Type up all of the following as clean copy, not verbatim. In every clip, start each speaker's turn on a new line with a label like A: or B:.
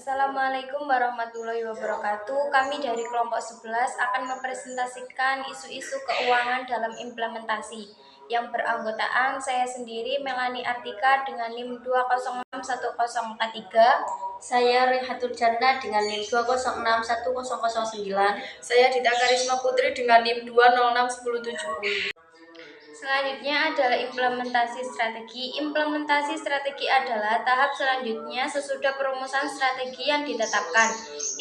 A: Assalamualaikum warahmatullahi wabarakatuh. Kami dari kelompok 11 akan mempresentasikan isu-isu keuangan dalam implementasi yang beranggotaan saya sendiri Melani Artika dengan NIM 2061043.
B: Saya Rehatul Janna dengan NIM 2061009.
C: Saya Dita Karisma Putri dengan NIM 2061070.
A: Selanjutnya adalah implementasi strategi. Implementasi strategi adalah tahap selanjutnya sesudah perumusan strategi yang ditetapkan.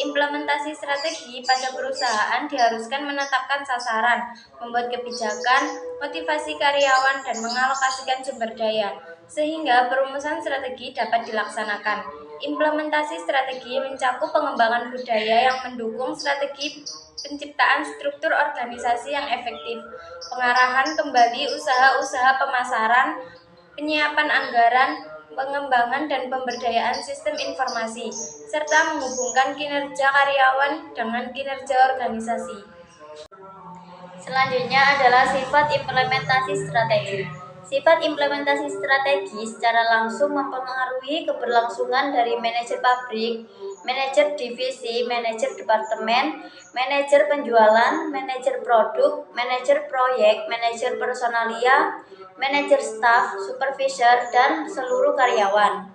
A: Implementasi strategi pada perusahaan diharuskan menetapkan sasaran, membuat kebijakan, motivasi karyawan, dan mengalokasikan sumber daya, sehingga perumusan strategi dapat dilaksanakan. Implementasi strategi mencakup pengembangan budaya yang mendukung strategi, penciptaan struktur organisasi yang efektif, pengarahan kembali usaha-usaha pemasaran, penyiapan anggaran, pengembangan dan pemberdayaan sistem informasi, serta menghubungkan kinerja karyawan dengan kinerja organisasi.
B: Selanjutnya adalah sifat implementasi strategi. Sifat implementasi strategi secara langsung mempengaruhi keberlangsungan dari manajer pabrik, manajer divisi, manajer departemen, manajer penjualan, manajer produk, manajer proyek, manajer personalia, manajer staf, supervisor, dan seluruh karyawan.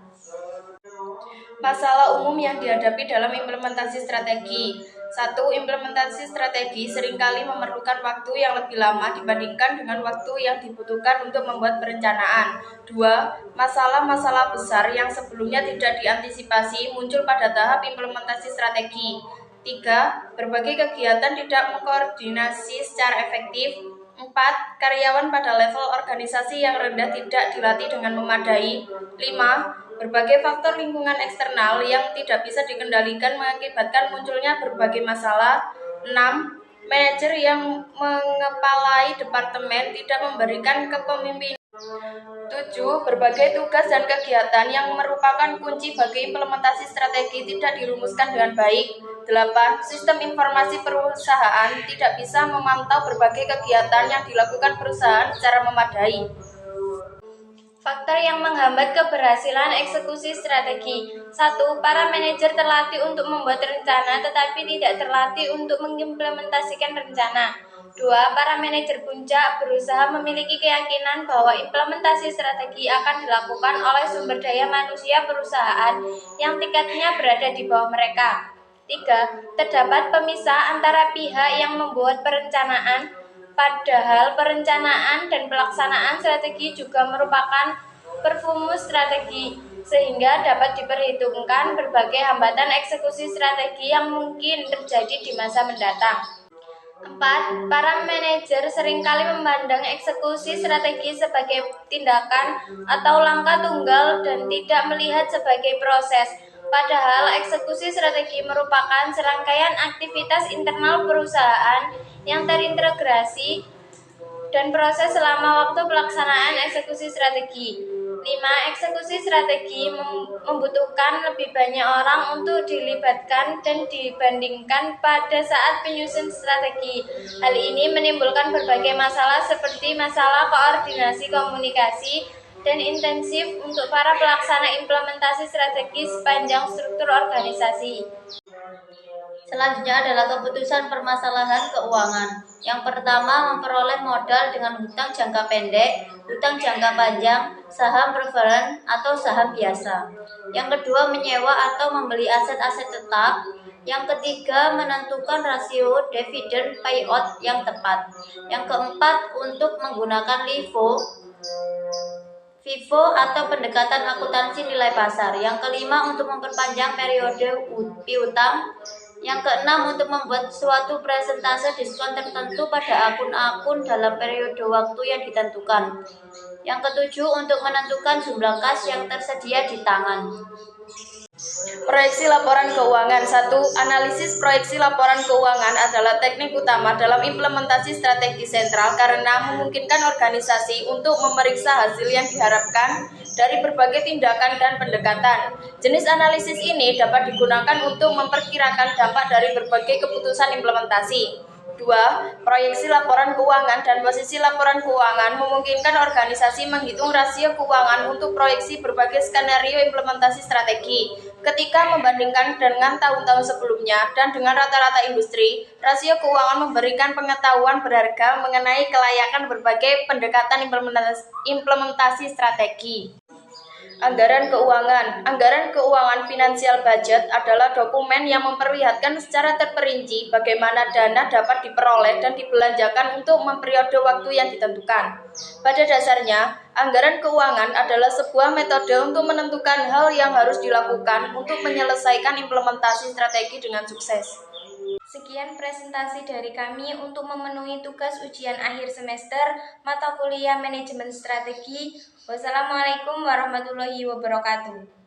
C: Masalah umum yang dihadapi dalam implementasi strategi. 1. Implementasi strategi seringkali memerlukan waktu yang lebih lama dibandingkan dengan waktu yang dibutuhkan untuk membuat perencanaan. 2. Masalah-masalah besar yang sebelumnya tidak diantisipasi muncul pada tahap implementasi strategi. 3. Berbagai kegiatan tidak mengkoordinasi secara efektif. 4. Karyawan pada level organisasi yang rendah tidak dilatih dengan memadai. 5. Berbagai faktor lingkungan eksternal yang tidak bisa dikendalikan mengakibatkan munculnya berbagai masalah. 6. Manajer yang mengepalai departemen tidak memberikan kepemimpinan. 7. Berbagai tugas dan kegiatan yang merupakan kunci bagi implementasi strategi tidak dirumuskan dengan baik. 8. Sistem informasi perusahaan tidak bisa memantau berbagai kegiatan yang dilakukan perusahaan secara memadai.
A: Faktor yang menghambat keberhasilan eksekusi strategi. 1. Para manajer terlatih untuk membuat rencana tetapi tidak terlatih untuk mengimplementasikan rencana. 2. Para manajer puncak berusaha memiliki keyakinan bahwa implementasi strategi akan dilakukan oleh sumber daya manusia perusahaan yang tingkatnya berada di bawah mereka. 3. Terdapat pemisah antara pihak yang membuat perencanaan, padahal perencanaan dan pelaksanaan strategi juga merupakan perfumus strategi, sehingga dapat diperhitungkan berbagai hambatan eksekusi strategi yang mungkin terjadi di masa mendatang. 4. Para manajer seringkali memandang eksekusi strategi sebagai tindakan atau langkah tunggal dan tidak melihat sebagai proses. Padahal eksekusi strategi merupakan serangkaian aktivitas internal perusahaan yang terintegrasi dan proses selama waktu pelaksanaan eksekusi strategi. 5. Eksekusi strategi membutuhkan lebih banyak orang untuk dilibatkan dan dibandingkan pada saat penyusun strategi. Hal ini menimbulkan berbagai masalah seperti masalah koordinasi komunikasi dan intensif untuk para pelaksana implementasi strategi sepanjang struktur organisasi.
B: Selanjutnya adalah keputusan permasalahan keuangan. Yang pertama, memperoleh modal dengan hutang jangka pendek, hutang jangka panjang, saham preferred atau saham biasa. Yang kedua, menyewa atau membeli aset-aset tetap. Yang ketiga, menentukan rasio dividen payout yang tepat. Yang keempat, untuk menggunakan FIFO atau pendekatan akuntansi nilai pasar. Yang kelima, untuk memperpanjang periode piutang. Yang keenam, untuk membuat suatu presentase diskon tertentu pada akun-akun dalam periode waktu yang ditentukan. Yang ketujuh, untuk menentukan jumlah kas yang tersedia di tangan.
C: Proyeksi laporan keuangan. 1. Analisis proyeksi laporan keuangan adalah teknik utama dalam implementasi strategi sentral karena memungkinkan organisasi untuk memeriksa hasil yang diharapkan dari berbagai tindakan dan pendekatan. Jenis analisis ini dapat digunakan untuk memperkirakan dampak dari berbagai keputusan implementasi. 2. Proyeksi laporan keuangan dan posisi laporan keuangan memungkinkan organisasi menghitung rasio keuangan untuk proyeksi berbagai skenario implementasi strategi. Ketika membandingkan dengan tahun-tahun sebelumnya dan dengan rata-rata industri, rasio keuangan memberikan pengetahuan berharga mengenai kelayakan berbagai pendekatan implementasi strategi. Anggaran keuangan. Anggaran keuangan financial budget adalah dokumen yang memperlihatkan secara terperinci bagaimana dana dapat diperoleh dan dibelanjakan untuk periode waktu yang ditentukan. Pada dasarnya, anggaran keuangan adalah sebuah metode untuk menentukan hal yang harus dilakukan untuk menyelesaikan implementasi strategi dengan sukses.
A: Sekian presentasi dari kami untuk memenuhi tugas ujian akhir semester mata kuliah Manajemen Strategi. Wassalamualaikum warahmatullahi wabarakatuh.